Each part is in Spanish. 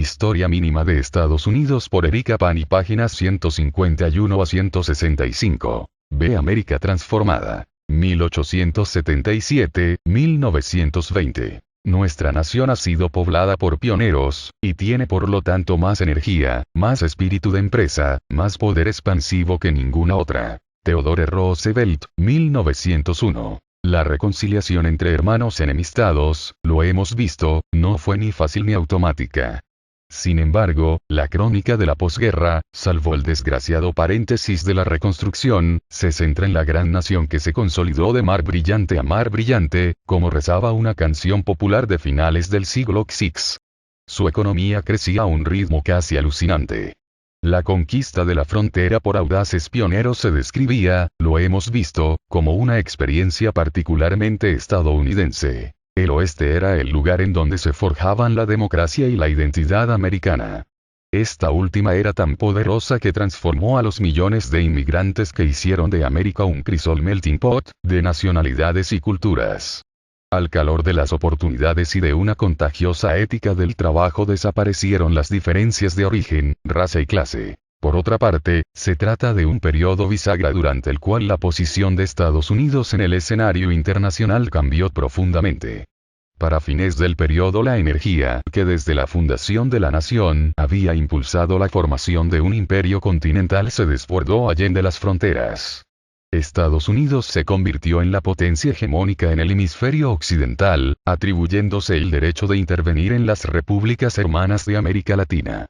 Historia mínima de Estados Unidos por Erika Pani, páginas 151 a 165. Ve América transformada. 1877-1920. Nuestra nación ha sido poblada por pioneros, y tiene por lo tanto más energía, más espíritu de empresa, más poder expansivo que ninguna otra. Theodore Roosevelt, 1901. La reconciliación entre hermanos enemistados, lo hemos visto, no fue ni fácil ni automática. Sin embargo, la crónica de la posguerra, salvo el desgraciado paréntesis de la reconstrucción, se centra en la gran nación que se consolidó de mar brillante a mar brillante, como rezaba una canción popular de finales del siglo XX. Su economía crecía a un ritmo casi alucinante. La conquista de la frontera por audaces pioneros se describía, lo hemos visto, como una experiencia particularmente estadounidense. El oeste era el lugar en donde se forjaban la democracia y la identidad americana. Esta última era tan poderosa que transformó a los millones de inmigrantes que hicieron de América un crisol melting pot, de nacionalidades y culturas. Al calor de las oportunidades y de una contagiosa ética del trabajo desaparecieron las diferencias de origen, raza y clase. Por otra parte, se trata de un periodo bisagra durante el cual la posición de Estados Unidos en el escenario internacional cambió profundamente. Para fines del periodo, la energía, que desde la fundación de la nación había impulsado la formación de un imperio continental, se desbordó allende las fronteras. Estados Unidos se convirtió en la potencia hegemónica en el hemisferio occidental, atribuyéndose el derecho de intervenir en las repúblicas hermanas de América Latina.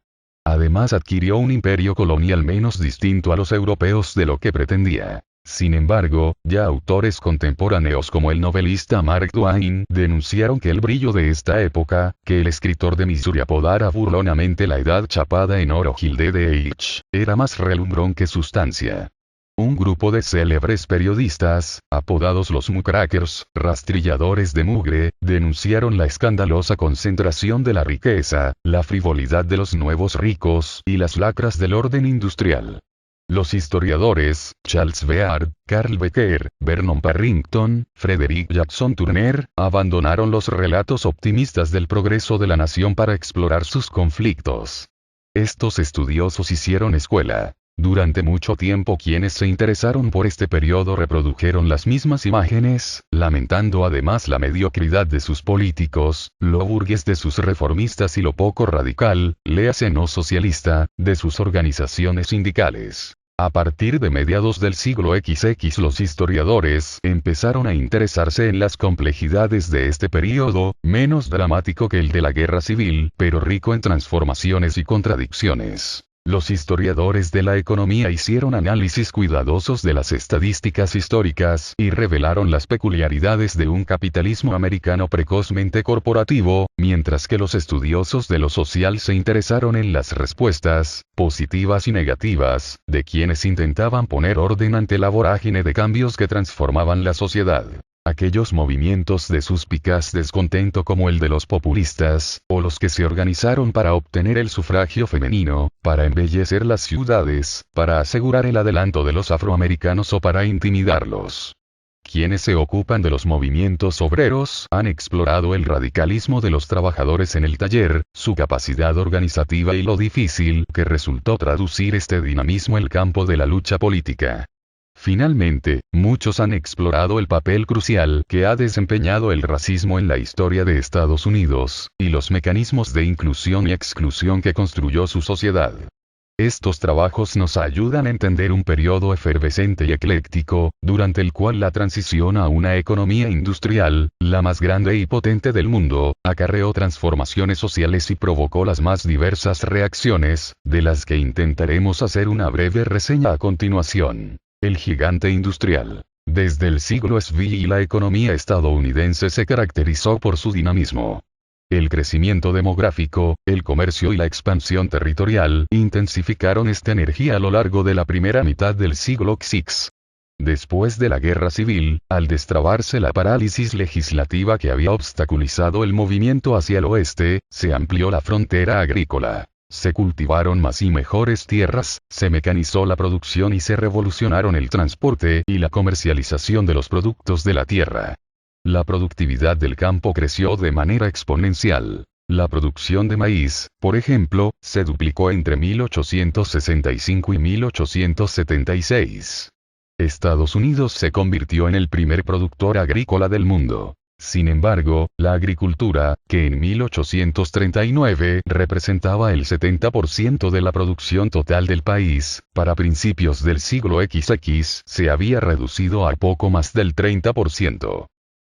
Además adquirió un imperio colonial menos distinto a los europeos de lo que pretendía. Sin embargo, ya autores contemporáneos como el novelista Mark Twain denunciaron que el brillo de esta época, que el escritor de Missouri apodara burlonamente la edad chapada en oro Gilded Age, era más relumbrón que sustancia. Un grupo de célebres periodistas, apodados los mucrakers, rastrilladores de mugre, denunciaron la escandalosa concentración de la riqueza, la frivolidad de los nuevos ricos y las lacras del orden industrial. Los historiadores, Charles Beard, Carl Becker, Vernon Parrington, Frederick Jackson Turner, abandonaron los relatos optimistas del progreso de la nación para explorar sus conflictos. Estos estudiosos hicieron escuela. Durante mucho tiempo quienes se interesaron por este periodo reprodujeron las mismas imágenes, lamentando además la mediocridad de sus políticos, lo burgués de sus reformistas y lo poco radical, léase no socialista, de sus organizaciones sindicales. A partir de mediados del siglo XX los historiadores empezaron a interesarse en las complejidades de este periodo, menos dramático que el de la Guerra Civil, pero rico en transformaciones y contradicciones. Los historiadores de la economía hicieron análisis cuidadosos de las estadísticas históricas y revelaron las peculiaridades de un capitalismo americano precozmente corporativo, mientras que los estudiosos de lo social se interesaron en las respuestas, positivas y negativas, de quienes intentaban poner orden ante la vorágine de cambios que transformaban la sociedad. Aquellos movimientos de suspicaz descontento como el de los populistas, o los que se organizaron para obtener el sufragio femenino, para embellecer las ciudades, para asegurar el adelanto de los afroamericanos o para intimidarlos. Quienes se ocupan de los movimientos obreros han explorado el radicalismo de los trabajadores en el taller, su capacidad organizativa y lo difícil que resultó traducir este dinamismo en el campo de la lucha política. Finalmente, muchos han explorado el papel crucial que ha desempeñado el racismo en la historia de Estados Unidos, y los mecanismos de inclusión y exclusión que construyó su sociedad. Estos trabajos nos ayudan a entender un periodo efervescente y ecléctico, durante el cual la transición a una economía industrial, la más grande y potente del mundo, acarreó transformaciones sociales y provocó las más diversas reacciones, de las que intentaremos hacer una breve reseña a continuación. El gigante industrial. Desde el siglo XX la economía estadounidense se caracterizó por su dinamismo. El crecimiento demográfico, el comercio y la expansión territorial intensificaron esta energía a lo largo de la primera mitad del siglo XX. Después de la Guerra Civil, al destrabarse la parálisis legislativa que había obstaculizado el movimiento hacia el oeste, se amplió la frontera agrícola. Se cultivaron más y mejores tierras, se mecanizó la producción y se revolucionaron el transporte y la comercialización de los productos de la tierra. La productividad del campo creció de manera exponencial. La producción de maíz, por ejemplo, se duplicó entre 1865 y 1876. Estados Unidos se convirtió en el primer productor agrícola del mundo. Sin embargo, la agricultura, que en 1839 representaba el 70% de la producción total del país, para principios del siglo XX se había reducido a poco más del 30%.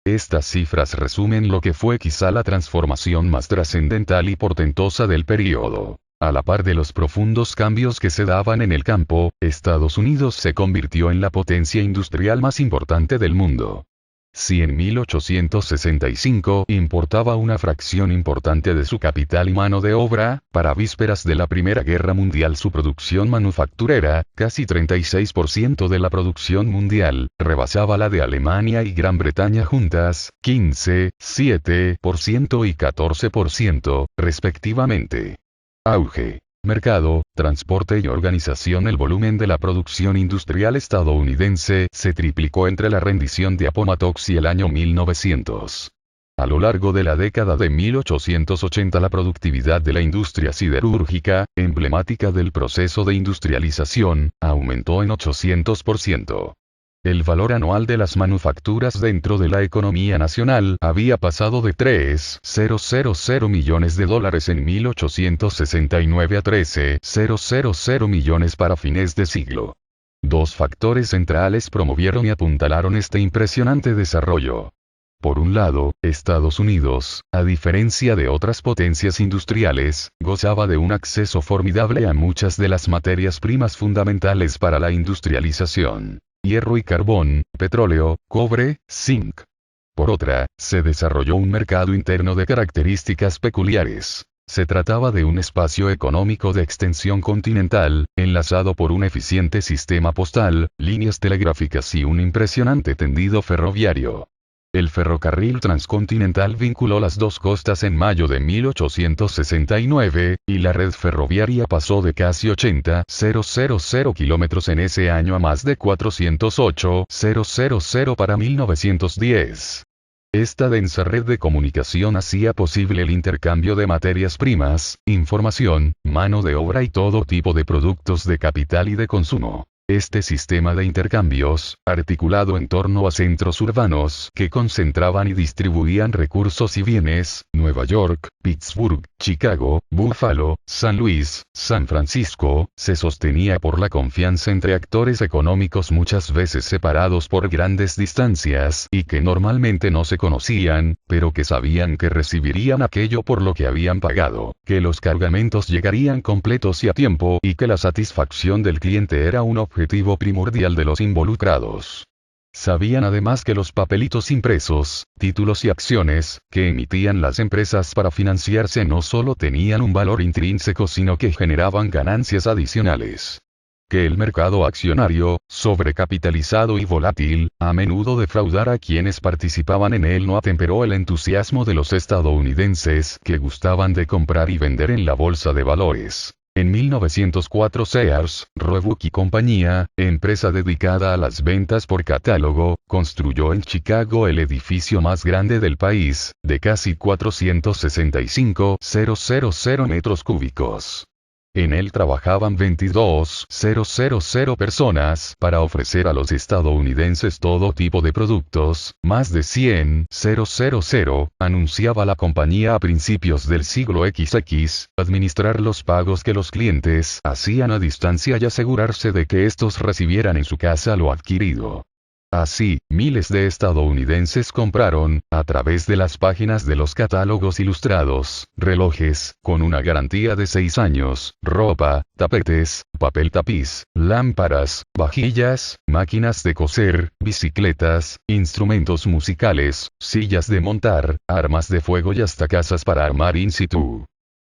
Estas cifras resumen lo que fue quizá la transformación más trascendental y portentosa del período. A la par de los profundos cambios que se daban en el campo, Estados Unidos se convirtió en la potencia industrial más importante del mundo. Si en 1865 importaba una fracción importante de su capital y mano de obra, para vísperas de la Primera Guerra Mundial su producción manufacturera, casi 36% de la producción mundial, rebasaba la de Alemania y Gran Bretaña juntas, 15, 7% y 14%, respectivamente. Auge. Mercado, transporte y organización. El volumen de la producción industrial estadounidense se triplicó entre la rendición de Appomattox y el año 1900. A lo largo de la década de 1880 la productividad de la industria siderúrgica, emblemática del proceso de industrialización, aumentó en 800%. El valor anual de las manufacturas dentro de la economía nacional había pasado de $3,000 millones en 1869 a $13,000 millones para fines de siglo. Dos factores centrales promovieron y apuntalaron este impresionante desarrollo. Por un lado, Estados Unidos, a diferencia de otras potencias industriales, gozaba de un acceso formidable a muchas de las materias primas fundamentales para la industrialización. Hierro y carbón, petróleo, cobre, zinc. Por otra, se desarrolló un mercado interno de características peculiares. Se trataba de un espacio económico de extensión continental, enlazado por un eficiente sistema postal, líneas telegráficas y un impresionante tendido ferroviario. El ferrocarril transcontinental vinculó las dos costas en mayo de 1869, y la red ferroviaria pasó de casi 80,000 kilómetros en ese año a más de 408,000 para 1910. Esta densa red de comunicación hacía posible el intercambio de materias primas, información, mano de obra y todo tipo de productos de capital y de consumo. Este sistema de intercambios, articulado en torno a centros urbanos que concentraban y distribuían recursos y bienes, Nueva York, Pittsburgh, Chicago, Buffalo, San Luis, San Francisco, se sostenía por la confianza entre actores económicos muchas veces separados por grandes distancias y que normalmente no se conocían, pero que sabían que recibirían aquello por lo que habían pagado, que los cargamentos llegarían completos y a tiempo y que la satisfacción del cliente era un objetivo primordial de los involucrados. Sabían además que los papelitos impresos, títulos y acciones, que emitían las empresas para financiarse no solo tenían un valor intrínseco sino que generaban ganancias adicionales. Que el mercado accionario, sobrecapitalizado y volátil, a menudo defraudara a quienes participaban en él no atemperó el entusiasmo de los estadounidenses que gustaban de comprar y vender en la bolsa de valores. En 1904 Sears, Roebuck y compañía, empresa dedicada a las ventas por catálogo, construyó en Chicago el edificio más grande del país, de casi 465,000 metros cúbicos. En él trabajaban 22,000 personas para ofrecer a los estadounidenses todo tipo de productos, más de 100,000, anunciaba la compañía a principios del siglo XX, administrar los pagos que los clientes hacían a distancia y asegurarse de que estos recibieran en su casa lo adquirido. Así, miles de estadounidenses compraron, a través de las páginas de los catálogos ilustrados, relojes, con una garantía de 6 años, ropa, tapetes, papel tapiz, lámparas, vajillas, máquinas de coser, bicicletas, instrumentos musicales, sillas de montar, armas de fuego y hasta casas para armar in situ.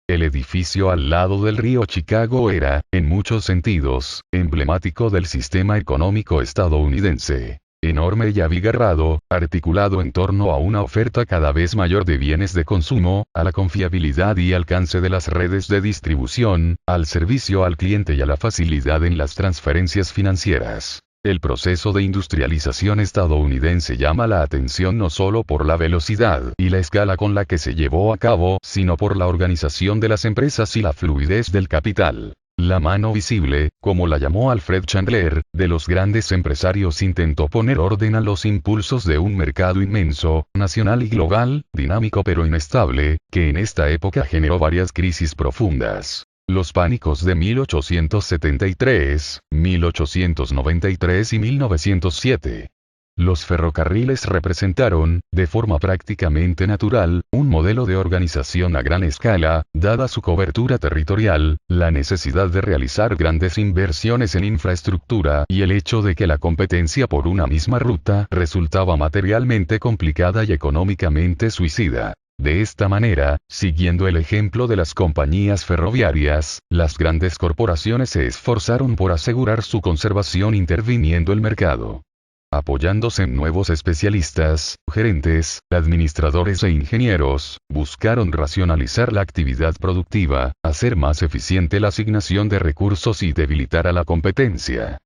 El edificio al lado del río Chicago era, en muchos sentidos, emblemático del sistema económico estadounidense. Enorme y abigarrado, articulado en torno a una oferta cada vez mayor de bienes de consumo, a la confiabilidad y alcance de las redes de distribución, al servicio al cliente y a la facilidad en las transferencias financieras. El proceso de industrialización estadounidense llama la atención no solo por la velocidad y la escala con la que se llevó a cabo, sino por la organización de las empresas y la fluidez del capital. La mano visible, como la llamó Alfred Chandler, de los grandes empresarios intentó poner orden a los impulsos de un mercado inmenso, nacional y global, dinámico pero inestable, que en esta época generó varias crisis profundas. Los pánicos de 1873, 1893 y 1907. Los ferrocarriles representaron, de forma prácticamente natural, un modelo de organización a gran escala, dada su cobertura territorial, la necesidad de realizar grandes inversiones en infraestructura y el hecho de que la competencia por una misma ruta resultaba materialmente complicada y económicamente suicida. De esta manera, siguiendo el ejemplo de las compañías ferroviarias, las grandes corporaciones se esforzaron por asegurar su conservación interviniendo el mercado. Apoyándose en nuevos especialistas, gerentes, administradores e ingenieros, buscaron racionalizar la actividad productiva, hacer más eficiente la asignación de recursos y debilitar a la competencia.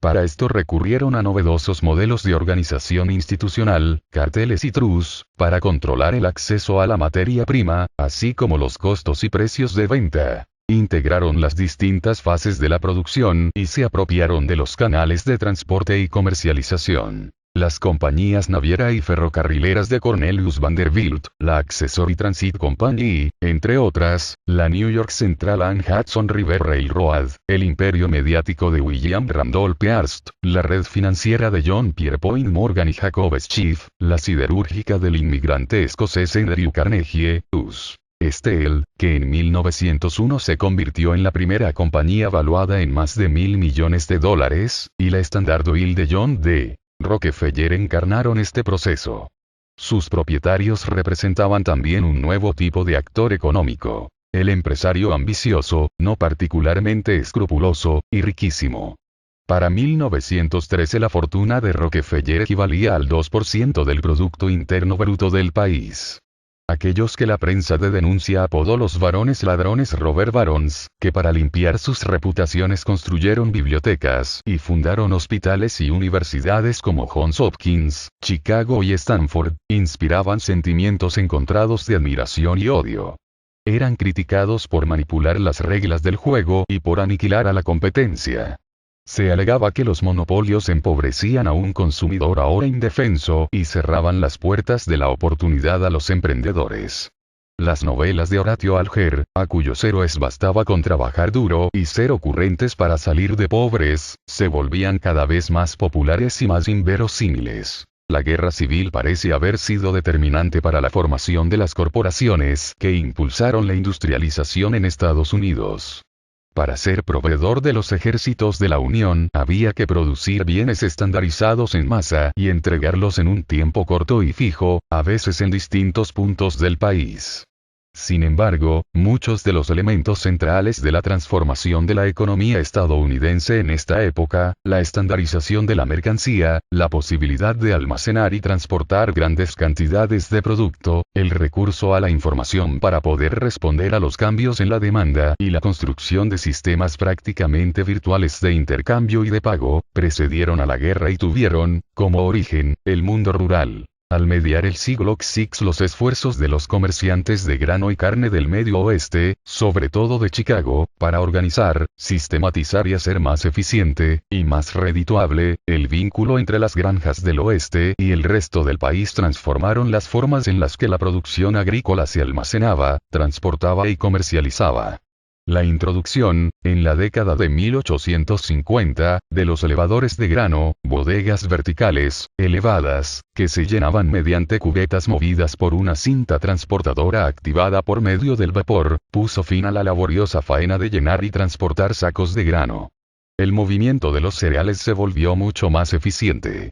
Para esto recurrieron a novedosos modelos de organización institucional, carteles y trust, para controlar el acceso a la materia prima, así como los costos y precios de venta. Integraron las distintas fases de la producción y se apropiaron de los canales de transporte y comercialización. Las compañías naviera y ferrocarrileras de Cornelius Vanderbilt, la Accessory Transit Company, entre otras, la New York Central and Hudson River Railroad, el imperio mediático de William Randolph Hearst, la red financiera de John Pierpont Morgan y Jacob Schiff, la siderúrgica del inmigrante escocés Andrew Carnegie, US. Steel, que en 1901 se convirtió en la primera compañía valuada en más de $1.000 millones, y la Standard Oil de John D. Rockefeller encarnaron este proceso. Sus propietarios representaban también un nuevo tipo de actor económico. El empresario ambicioso, no particularmente escrupuloso, y riquísimo. Para 1913 la fortuna de Rockefeller equivalía al 2% del Producto Interno Bruto del país. Aquellos que la prensa de denuncia apodó los varones ladrones Robert Barons, que para limpiar sus reputaciones construyeron bibliotecas y fundaron hospitales y universidades como Johns Hopkins, Chicago y Stanford, inspiraban sentimientos encontrados de admiración y odio. Eran criticados por manipular las reglas del juego y por aniquilar a la competencia. Se alegaba que los monopolios empobrecían a un consumidor ahora indefenso y cerraban las puertas de la oportunidad a los emprendedores. Las novelas de Horatio Alger, a cuyos héroes bastaba con trabajar duro y ser ocurrentes para salir de pobres, se volvían cada vez más populares y más inverosímiles. La guerra civil parece haber sido determinante para la formación de las corporaciones que impulsaron la industrialización en Estados Unidos. Para ser proveedor de los ejércitos de la Unión, había que producir bienes estandarizados en masa y entregarlos en un tiempo corto y fijo, a veces en distintos puntos del país. Sin embargo, muchos de los elementos centrales de la transformación de la economía estadounidense en esta época, la estandarización de la mercancía, la posibilidad de almacenar y transportar grandes cantidades de producto, el recurso a la información para poder responder a los cambios en la demanda y la construcción de sistemas prácticamente virtuales de intercambio y de pago, precedieron a la guerra y tuvieron, como origen, el mundo rural. Al mediar el siglo XX los esfuerzos de los comerciantes de grano y carne del Medio Oeste, sobre todo de Chicago, para organizar, sistematizar y hacer más eficiente, y más redituable, el vínculo entre las granjas del oeste y el resto del país transformaron las formas en las que la producción agrícola se almacenaba, transportaba y comercializaba. La introducción, en la década de 1850, de los elevadores de grano, bodegas verticales, elevadas, que se llenaban mediante cubetas movidas por una cinta transportadora activada por medio del vapor, puso fin a la laboriosa faena de llenar y transportar sacos de grano. El movimiento de los cereales se volvió mucho más eficiente.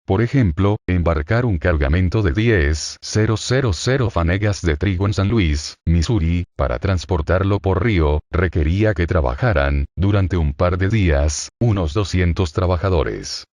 Por ejemplo, embarcar un cargamento de 10,000 fanegas de trigo en San Luis, Missouri, para transportarlo por río, requería que trabajaran, durante un par de días, unos 200 trabajadores.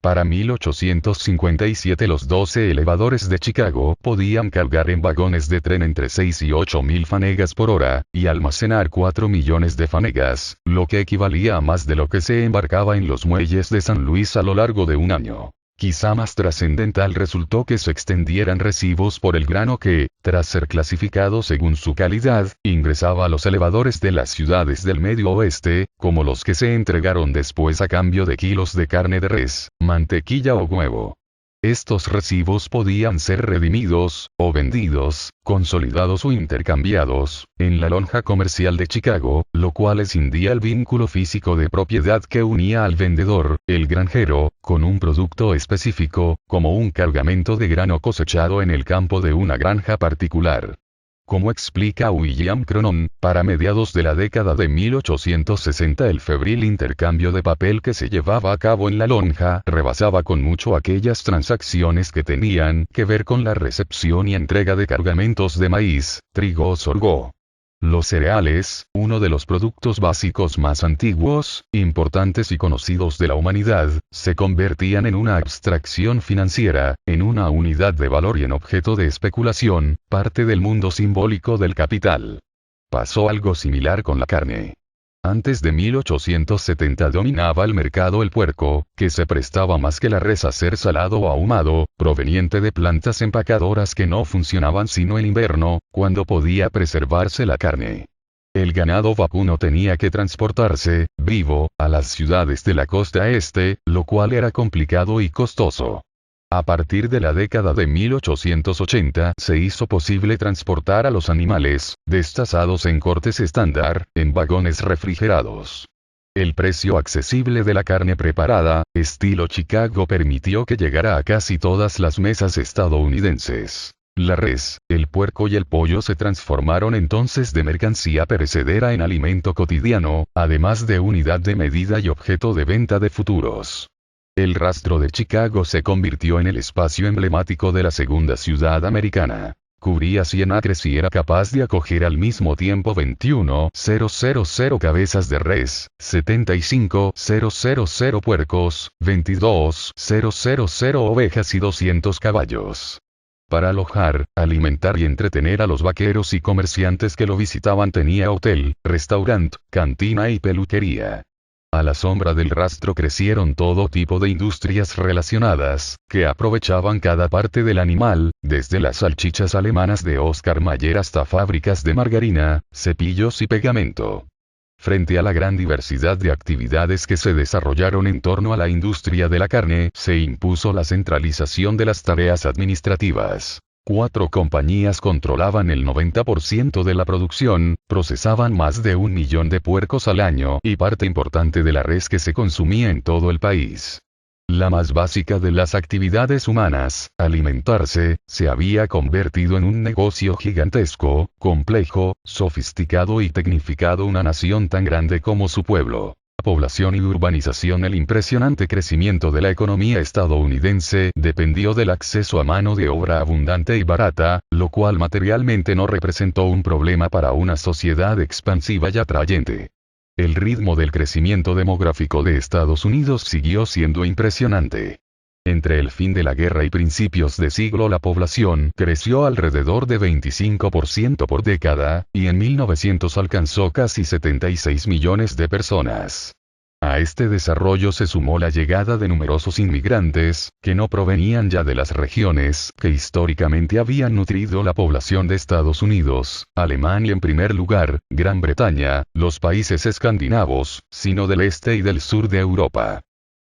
Para 1857 los 12 elevadores de Chicago podían cargar en vagones de tren entre 6 y 8.000 fanegas por hora, y almacenar 4 millones de fanegas, lo que equivalía a más de lo que se embarcaba en los muelles de San Luis a lo largo de un año. Quizá más trascendental resultó que se extendieran recibos por el grano que, tras ser clasificado según su calidad, ingresaba a los elevadores de las ciudades del Medio Oeste, como los que se entregaron después a cambio de kilos de carne de res, mantequilla o huevo. Estos recibos podían ser redimidos, o vendidos, consolidados o intercambiados, en la lonja comercial de Chicago, lo cual escindía el vínculo físico de propiedad que unía al vendedor, el granjero, con un producto específico, como un cargamento de grano cosechado en el campo de una granja particular. Como explica William Cronon, para mediados de la década de 1860 el febril intercambio de papel que se llevaba a cabo en la lonja rebasaba con mucho aquellas transacciones que tenían que ver con la recepción y entrega de cargamentos de maíz, trigo o sorgo. Los cereales, uno de los productos básicos más antiguos, importantes y conocidos de la humanidad, se convertían en una abstracción financiera, en una unidad de valor y en objeto de especulación, parte del mundo simbólico del capital. Pasó algo similar con la carne. Antes de 1870 dominaba el mercado el puerco, que se prestaba más que la res a ser salado o ahumado, proveniente de plantas empacadoras que no funcionaban sino en invierno, cuando podía preservarse la carne. El ganado vacuno tenía que transportarse, vivo, a las ciudades de la costa este, lo cual era complicado y costoso. A partir de la década de 1880 se hizo posible transportar a los animales, destazados en cortes estándar, en vagones refrigerados. El precio accesible de la carne preparada, estilo Chicago, permitió que llegara a casi todas las mesas estadounidenses. La res, el puerco y el pollo se transformaron entonces de mercancía perecedera en alimento cotidiano, además de unidad de medida y objeto de venta de futuros. El rastro de Chicago se convirtió en el espacio emblemático de la segunda ciudad americana. Cubría 100 acres y era capaz de acoger al mismo tiempo 21,000 cabezas de res, 75,000 puercos, 22,000 ovejas y 200 caballos. Para alojar, alimentar y entretener a los vaqueros y comerciantes que lo visitaban tenía hotel, restaurante, cantina y peluquería. A la sombra del rastro crecieron todo tipo de industrias relacionadas, que aprovechaban cada parte del animal, desde las salchichas alemanas de Oscar Mayer hasta fábricas de margarina, cepillos y pegamento. Frente a la gran diversidad de actividades que se desarrollaron en torno a la industria de la carne, se impuso la centralización de las tareas administrativas. 4 compañías controlaban el 90% de la producción, procesaban más de 1 millón de puercos al año y parte importante de la res que se consumía en todo el país. La más básica de las actividades humanas, alimentarse, se había convertido en un negocio gigantesco, complejo, sofisticado y tecnificado. Una nación tan grande como su pueblo. Población y urbanización. El impresionante crecimiento de la economía estadounidense dependió del acceso a mano de obra abundante y barata, lo cual materialmente no representó un problema para una sociedad expansiva y atrayente. El ritmo del crecimiento demográfico de Estados Unidos siguió siendo impresionante. Entre el fin de la guerra y principios de siglo la población creció alrededor de 25% por década, y en 1900 alcanzó casi 76 millones de personas. A este desarrollo se sumó la llegada de numerosos inmigrantes, que no provenían ya de las regiones que históricamente habían nutrido la población de Estados Unidos, Alemania en primer lugar, Gran Bretaña, los países escandinavos, sino del este y del sur de Europa.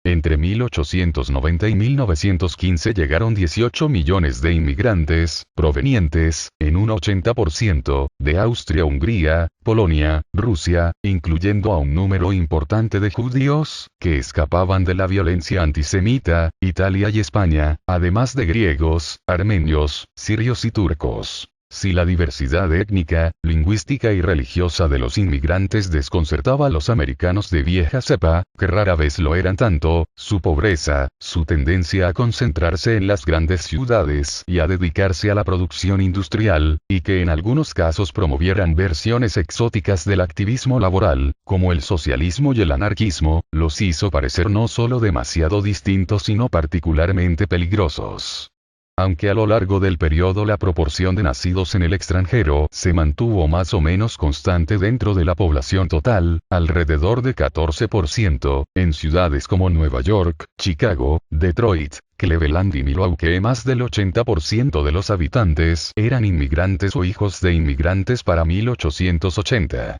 Entre 1890 y 1915 llegaron 18 millones de inmigrantes, provenientes, en un 80%, de Austria-Hungría, Polonia, Rusia, incluyendo a un número importante de judíos, que escapaban de la violencia antisemita, Italia y España, además de griegos, armenios, sirios y turcos. Si la diversidad étnica, lingüística y religiosa de los inmigrantes desconcertaba a los americanos de vieja cepa, que rara vez lo eran tanto, su pobreza, su tendencia a concentrarse en las grandes ciudades y a dedicarse a la producción industrial, y que en algunos casos promovieran versiones exóticas del activismo laboral, como el socialismo y el anarquismo, los hizo parecer no solo demasiado distintos sino particularmente peligrosos. Aunque a lo largo del periodo la proporción de nacidos en el extranjero se mantuvo más o menos constante dentro de la población total, alrededor de 14%, en ciudades como Nueva York, Chicago, Detroit, Cleveland y Milwaukee más del 80% de los habitantes eran inmigrantes o hijos de inmigrantes para 1880.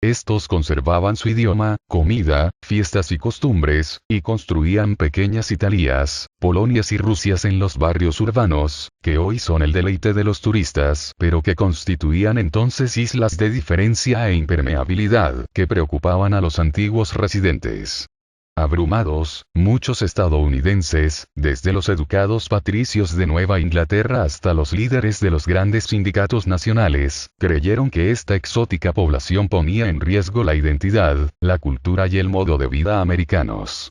Estos conservaban su idioma, comida, fiestas y costumbres, y construían pequeñas Italias, Polonias y Rusias en los barrios urbanos, que hoy son el deleite de los turistas, pero que constituían entonces islas de diferencia e impermeabilidad, que preocupaban a los antiguos residentes. Abrumados, muchos estadounidenses, desde los educados patricios de Nueva Inglaterra hasta los líderes de los grandes sindicatos nacionales, creyeron que esta exótica población ponía en riesgo la identidad, la cultura y el modo de vida americanos.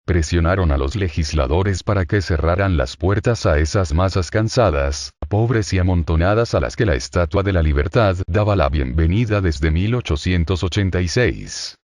Presionaron a los legisladores para que cerraran las puertas a esas masas cansadas, pobres y amontonadas a las que la Estatua de la Libertad daba la bienvenida desde 1886.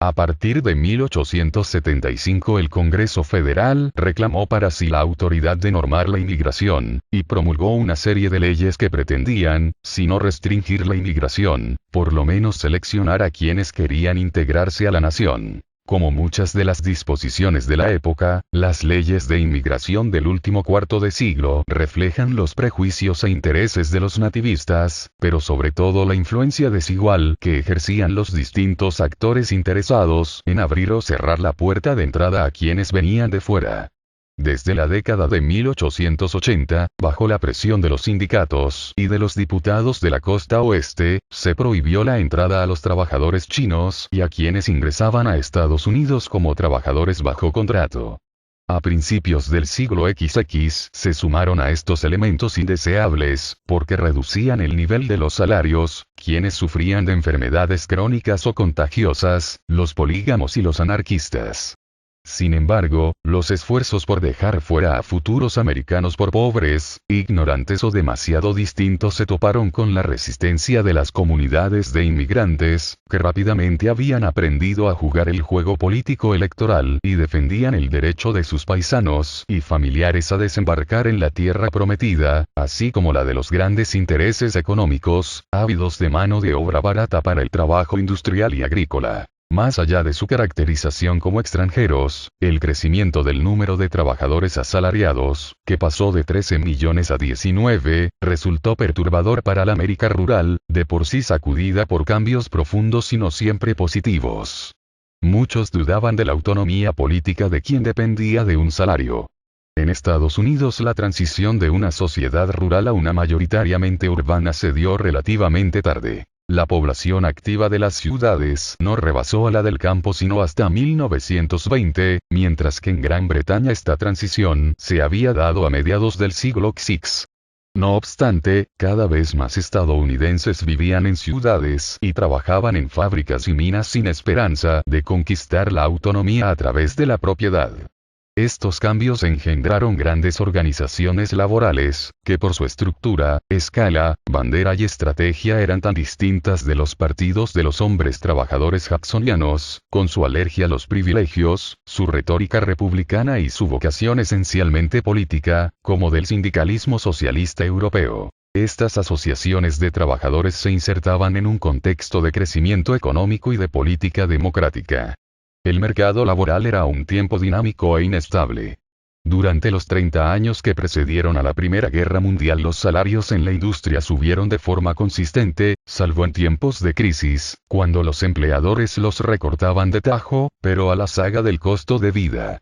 A partir de 1875 el Congreso Federal reclamó para sí la autoridad de normar la inmigración, y promulgó una serie de leyes que pretendían, si no restringir la inmigración, por lo menos seleccionar a quienes querían integrarse a la nación. Como muchas de las disposiciones de la época, las leyes de inmigración del último cuarto de siglo reflejan los prejuicios e intereses de los nativistas, pero sobre todo la influencia desigual que ejercían los distintos actores interesados en abrir o cerrar la puerta de entrada a quienes venían de fuera. Desde la década de 1880, bajo la presión de los sindicatos y de los diputados de la costa oeste, se prohibió la entrada a los trabajadores chinos y a quienes ingresaban a Estados Unidos como trabajadores bajo contrato. A principios del siglo XX se sumaron a estos elementos indeseables, porque reducían el nivel de los salarios, quienes sufrían de enfermedades crónicas o contagiosas, los polígamos y los anarquistas. Sin embargo, los esfuerzos por dejar fuera a futuros americanos por pobres, ignorantes o demasiado distintos se toparon con la resistencia de las comunidades de inmigrantes, que rápidamente habían aprendido a jugar el juego político electoral y defendían el derecho de sus paisanos y familiares a desembarcar en la tierra prometida, así como la de los grandes intereses económicos, ávidos de mano de obra barata para el trabajo industrial y agrícola. Más allá de su caracterización como extranjeros, el crecimiento del número de trabajadores asalariados, que pasó de 13 millones a 19, resultó perturbador para la América rural, de por sí sacudida por cambios profundos y no siempre positivos. Muchos dudaban de la autonomía política de quien dependía de un salario. En Estados Unidos la transición de una sociedad rural a una mayoritariamente urbana se dio relativamente tarde. La población activa de las ciudades no rebasó a la del campo sino hasta 1920, mientras que en Gran Bretaña esta transición se había dado a mediados del siglo XX. No obstante, cada vez más estadounidenses vivían en ciudades y trabajaban en fábricas y minas sin esperanza de conquistar la autonomía a través de la propiedad. Estos cambios engendraron grandes organizaciones laborales, que por su estructura, escala, bandera y estrategia eran tan distintas de los partidos de los hombres trabajadores jacksonianos, con su alergia a los privilegios, su retórica republicana y su vocación esencialmente política, como del sindicalismo socialista europeo. Estas asociaciones de trabajadores se insertaban en un contexto de crecimiento económico y de política democrática. El mercado laboral era a un tiempo dinámico e inestable. Durante los 30 años que precedieron a la Primera Guerra Mundial los salarios en la industria subieron de forma consistente, salvo en tiempos de crisis, cuando los empleadores los recortaban de tajo, pero a la saga del costo de vida.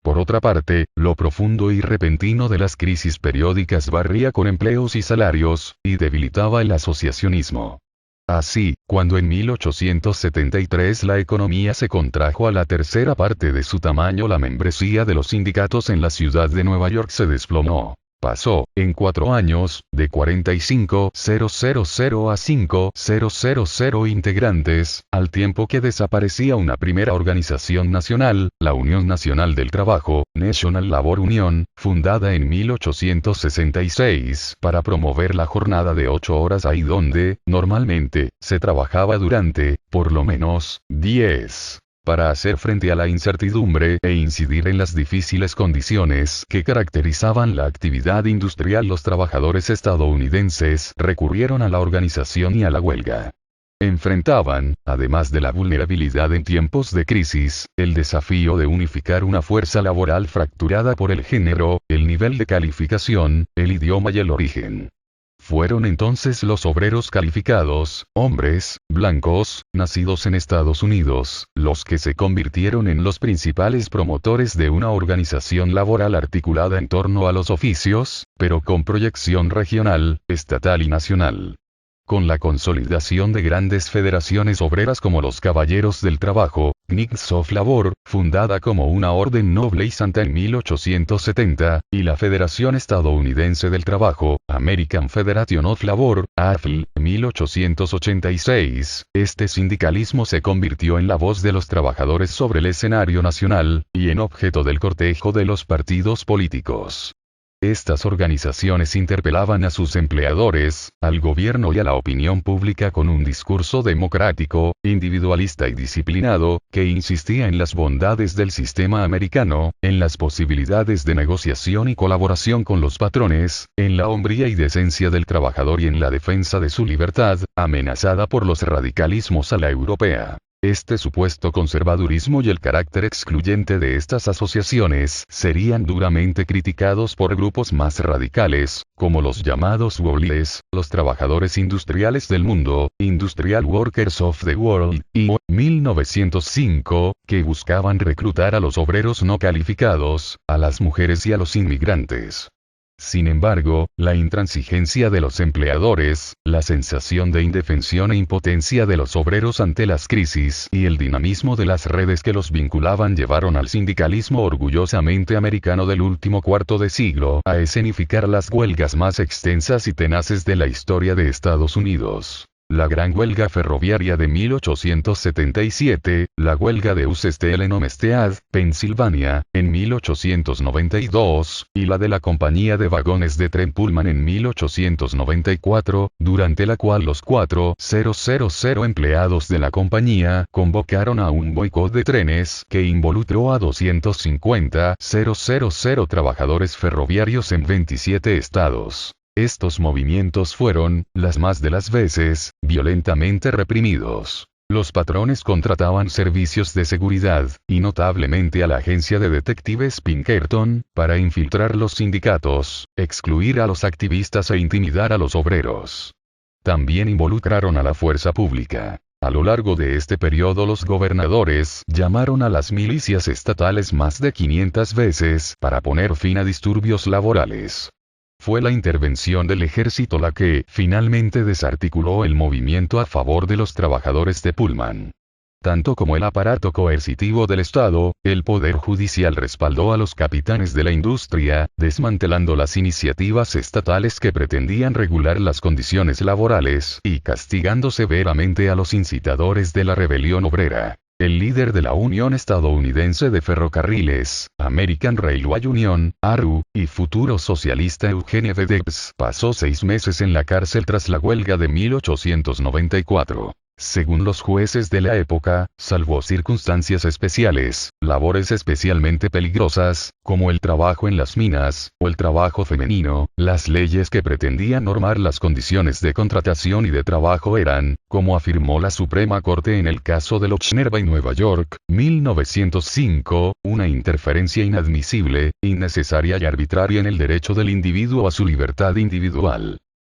Por otra parte, lo profundo y repentino de las crisis periódicas barría con empleos y salarios, y debilitaba el asociacionismo. Así, cuando en 1873 la economía se contrajo a la tercera parte de su tamaño, la membresía de los sindicatos en la ciudad de Nueva York se desplomó. Pasó, en 4 años, de 45.000 a 5.000 integrantes, al tiempo que desaparecía una primera organización nacional, la Unión Nacional del Trabajo, National Labor Union, fundada en 1866, para promover la jornada de 8 horas ahí donde, normalmente, se trabajaba durante, por lo menos, 10. Para hacer frente a la incertidumbre e incidir en las difíciles condiciones que caracterizaban la actividad industrial, los trabajadores estadounidenses recurrieron a la organización y a la huelga. Enfrentaban, además de la vulnerabilidad en tiempos de crisis, el desafío de unificar una fuerza laboral fracturada por el género, el nivel de calificación, el idioma y el origen. Fueron entonces los obreros calificados, hombres, blancos, nacidos en Estados Unidos, los que se convirtieron en los principales promotores de una organización laboral articulada en torno a los oficios, pero con proyección regional, estatal y nacional. Con la consolidación de grandes federaciones obreras como los Caballeros del Trabajo, Knights of Labor, fundada como una orden noble y santa en 1870, y la Federación Estadounidense del Trabajo, American Federation of Labor, AFL, 1886, este sindicalismo se convirtió en la voz de los trabajadores sobre el escenario nacional, y en objeto del cortejo de los partidos políticos. Estas organizaciones interpelaban a sus empleadores, al gobierno y a la opinión pública con un discurso democrático, individualista y disciplinado, que insistía en las bondades del sistema americano, en las posibilidades de negociación y colaboración con los patrones, en la hombría y decencia del trabajador y en la defensa de su libertad, amenazada por los radicalismos a la europea. Este supuesto conservadurismo y el carácter excluyente de estas asociaciones serían duramente criticados por grupos más radicales, como los llamados Wobblies, los trabajadores industriales del mundo, Industrial Workers of the World, y 1905, que buscaban reclutar a los obreros no calificados, a las mujeres y a los inmigrantes. Sin embargo, la intransigencia de los empleadores, la sensación de indefensión e impotencia de los obreros ante las crisis y el dinamismo de las redes que los vinculaban llevaron al sindicalismo orgullosamente americano del último cuarto de siglo a escenificar las huelgas más extensas y tenaces de la historia de Estados Unidos. La Gran Huelga Ferroviaria de 1877, la huelga de US Steel en Homestead, Pensilvania, en 1892, y la de la Compañía de Vagones de Tren Pullman en 1894, durante la cual los 4.000 empleados de la compañía convocaron a un boicot de trenes que involucró a 250.000 trabajadores ferroviarios en 27 estados. Estos movimientos fueron, las más de las veces, violentamente reprimidos. Los patrones contrataban servicios de seguridad, y notablemente a la agencia de detectives Pinkerton, para infiltrar los sindicatos, excluir a los activistas e intimidar a los obreros. También involucraron a la fuerza pública. A lo largo de este periodo los gobernadores llamaron a las milicias estatales más de 500 veces para poner fin a disturbios laborales. Fue la intervención del ejército la que, finalmente desarticuló el movimiento a favor de los trabajadores de Pullman. Tanto como el aparato coercitivo del Estado, el Poder Judicial respaldó a los capitanes de la industria, desmantelando las iniciativas estatales que pretendían regular las condiciones laborales, y castigando severamente a los incitadores de la rebelión obrera. El líder de la Unión Estadounidense de Ferrocarriles, American Railway Union, ARU, y futuro socialista Eugene V. Debs, pasó 6 meses en la cárcel tras la huelga de 1894. Según los jueces de la época, salvo circunstancias especiales, labores especialmente peligrosas, como el trabajo en las minas, o el trabajo femenino, las leyes que pretendían normar las condiciones de contratación y de trabajo eran, como afirmó la Suprema Corte en el caso de Lochner v. Nueva York, 1905, una interferencia inadmisible, innecesaria y arbitraria en el derecho del individuo a su libertad individual.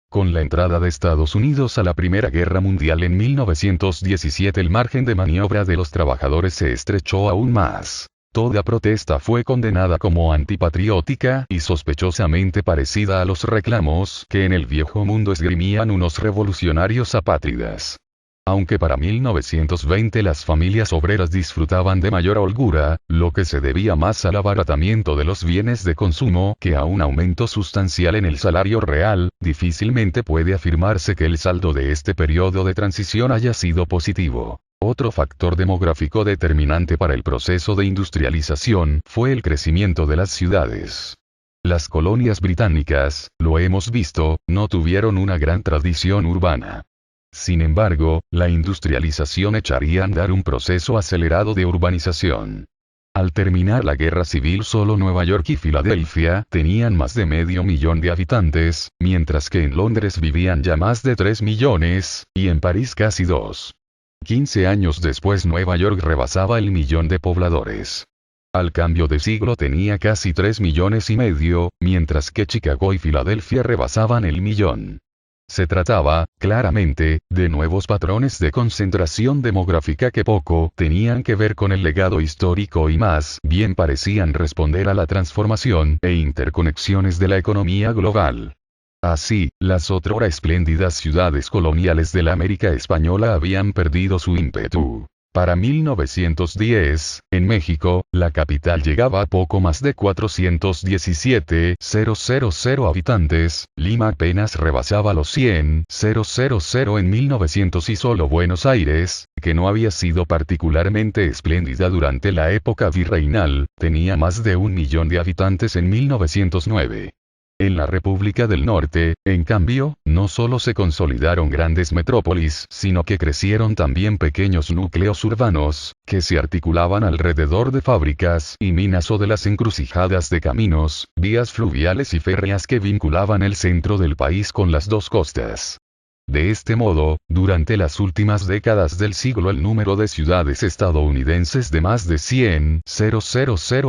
Con la entrada de Estados Unidos a la Primera Guerra Mundial en 1917 el margen de maniobra de los trabajadores se estrechó aún más. Toda protesta fue condenada como antipatriótica y sospechosamente parecida a los reclamos que en el viejo mundo esgrimían unos revolucionarios apátridas. Aunque para 1920 las familias obreras disfrutaban de mayor holgura, lo que se debía más al abaratamiento de los bienes de consumo que a un aumento sustancial en el salario real, difícilmente puede afirmarse que el saldo de este periodo de transición haya sido positivo. Otro factor demográfico determinante para el proceso de industrialización fue el crecimiento de las ciudades. Las colonias británicas, lo hemos visto, no tuvieron una gran tradición urbana. Sin embargo, la industrialización echaría a andar un proceso acelerado de urbanización. Al terminar la guerra civil solo Nueva York y Filadelfia tenían más de 500.000 de habitantes, mientras que en Londres vivían ya más de 3 millones, y en París casi 2. 15 años después Nueva York rebasaba el 1.000.000 de pobladores. Al cambio de siglo tenía casi 3,5 millones, mientras que Chicago y Filadelfia rebasaban el 1.000.000. Se trataba, claramente, de nuevos patrones de concentración demográfica que poco tenían que ver con el legado histórico y más bien parecían responder a la transformación e interconexiones de la economía global. Así, las otrora espléndidas ciudades coloniales de la América española habían perdido su ímpetu. Para 1910, en México, la capital llegaba a poco más de 417,000 habitantes, Lima apenas rebasaba los 100,000 en 1900 y solo Buenos Aires, que no había sido particularmente espléndida durante la época virreinal, tenía más de 1 millón de habitantes en 1909. En la República del Norte, en cambio, no solo se consolidaron grandes metrópolis, sino que crecieron también pequeños núcleos urbanos, que se articulaban alrededor de fábricas y minas o de las encrucijadas de caminos, vías fluviales y férreas que vinculaban el centro del país con las dos costas. De este modo, durante las últimas décadas del siglo el número de ciudades estadounidenses de más de 100,000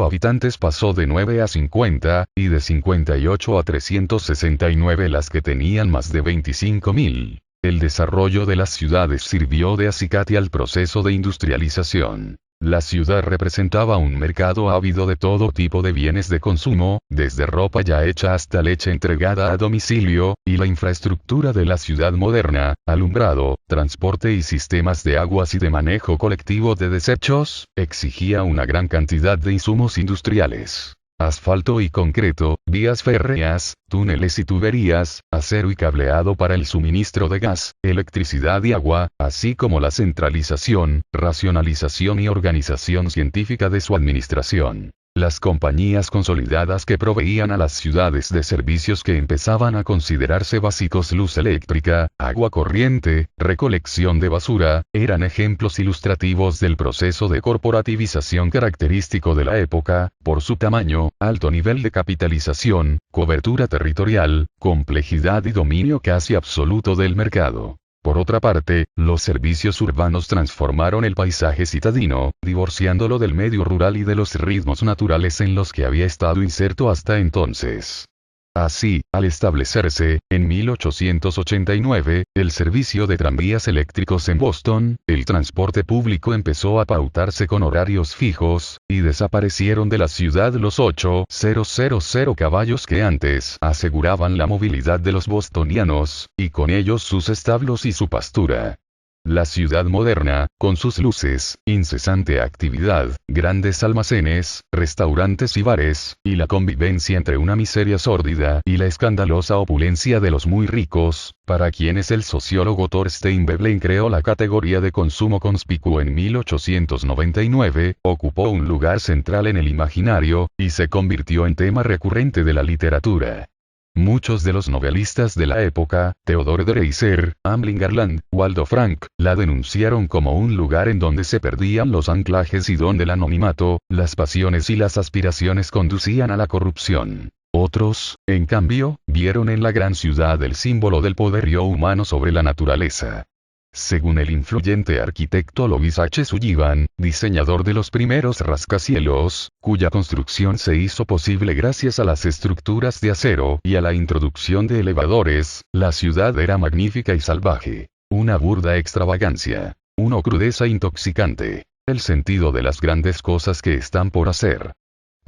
habitantes pasó de 9 a 50, y de 58 a 369 las que tenían más de 25,000. El desarrollo de las ciudades sirvió de acicate al proceso de industrialización. La ciudad representaba un mercado ávido de todo tipo de bienes de consumo, desde ropa ya hecha hasta leche entregada a domicilio, y la infraestructura de la ciudad moderna, alumbrado, transporte y sistemas de aguas y de manejo colectivo de desechos, exigía una gran cantidad de insumos industriales. Asfalto y concreto, vías férreas, túneles y tuberías, acero y cableado para el suministro de gas, electricidad y agua, así como la centralización, racionalización y organización científica de su administración. Las compañías consolidadas que proveían a las ciudades de servicios que empezaban a considerarse básicos: luz eléctrica, agua corriente, recolección de basura, eran ejemplos ilustrativos del proceso de corporativización característico de la época, por su tamaño, alto nivel de capitalización, cobertura territorial, complejidad y dominio casi absoluto del mercado. Por otra parte, los servicios urbanos transformaron el paisaje citadino, divorciándolo del medio rural y de los ritmos naturales en los que había estado inserto hasta entonces. Así, al establecerse, en 1889, el servicio de tranvías eléctricos en Boston, el transporte público empezó a pautarse con horarios fijos, y desaparecieron de la ciudad los 8,000 caballos que antes aseguraban la movilidad de los bostonianos, y con ellos sus establos y su pastura. La ciudad moderna, con sus luces, incesante actividad, grandes almacenes, restaurantes y bares, y la convivencia entre una miseria sórdida y la escandalosa opulencia de los muy ricos, para quienes el sociólogo Thorstein Veblen creó la categoría de consumo conspicuo en 1899, ocupó un lugar central en el imaginario, y se convirtió en tema recurrente de la literatura. Muchos de los novelistas de la época, Theodore Dreiser, Hamlin Garland, Waldo Frank, la denunciaron como un lugar en donde se perdían los anclajes y donde el anonimato, las pasiones y las aspiraciones conducían a la corrupción. Otros, en cambio, vieron en la gran ciudad el símbolo del poderío humano sobre la naturaleza. Según el influyente arquitecto Louis H. Sullivan, diseñador de los primeros rascacielos, cuya construcción se hizo posible gracias a las estructuras de acero y a la introducción de elevadores, la ciudad era magnífica y salvaje. Una burda extravagancia. Una crudeza intoxicante. El sentido de las grandes cosas que están por hacer.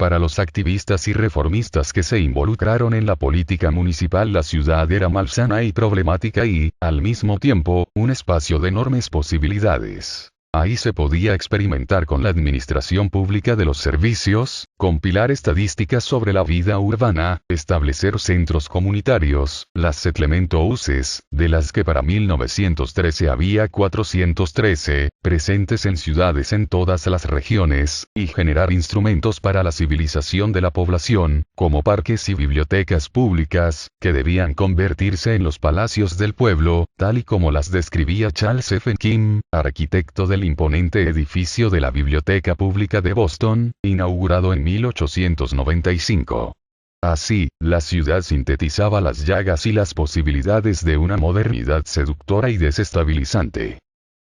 Para los activistas y reformistas que se involucraron en la política municipal, la ciudad era malsana y problemática y, al mismo tiempo, un espacio de enormes posibilidades. Ahí se podía experimentar con la administración pública de los servicios, compilar estadísticas sobre la vida urbana, establecer centros comunitarios, las Settlement Houses, de las que para 1913 había 413, presentes en ciudades en todas las regiones, y generar instrumentos para la civilización de la población, como parques y bibliotecas públicas, que debían convertirse en los palacios del pueblo, tal y como las describía Charles F. Kim, arquitecto del imponente edificio de la Biblioteca Pública de Boston, inaugurado en 1895. Así, la ciudad sintetizaba las llagas y las posibilidades de una modernidad seductora y desestabilizante.